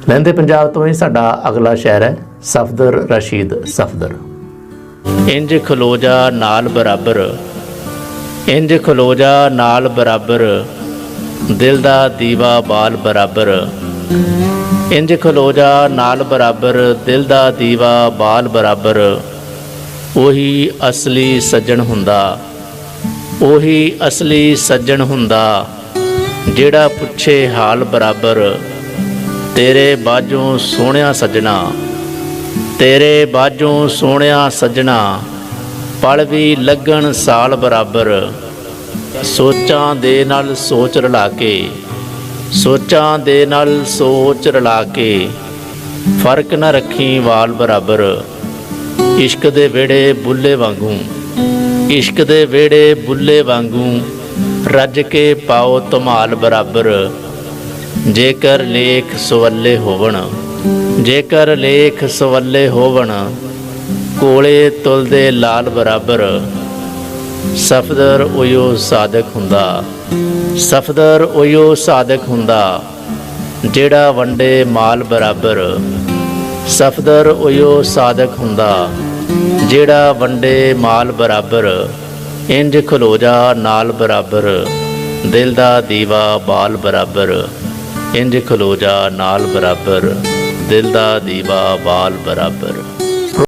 लहंदे पंजाब तो ही साडा अगला शहर है सफदर रशीद सफदर। इंज खलो जा नाल बराबर, इंज खलो जा नाल बराबर, दिल दा दीवा बाल बराबर। इंज खलो जा नाल बराबर, दिल दा दीवा बाल बराबर। ओही असली सज्जन हुंदा, ओही असली सज्जन हुंदा, जेड़ा पुछे हाल बराबर। तेरे बाजों सोहणिया सजना, तेरे बाजों सोहणिया सजना, पल भी लगन साल बराबर। सोचां दे नाल सोच रला के, सोचां दे नाल सोच रला के, फर्क न रखी वाल बराबर। इश्क दे वेड़े बुल्ले वांगू, इश्क दे वेड़े बुल्ले वांगू, रज के पाओ धमाल बराबर। जेकर लेख सवल्ले होवन, जेकर लेख सवल्ले होवन, कोले तुलदे लाल बराबर। सफदर ओयो सादक हुंदा, सफदर ओयो सादक हुंदा, जेड़ा वंडे माल बराबर। सफदर ओयो सादक हुंदा, जेड़ा वंडे माल बराबर। इंज खलो जा नाल बराबर, दिल दा दीवा बाल बराबर। इंज खलो जा नाल बराबर, दिल दा दीवा बाल बराबर।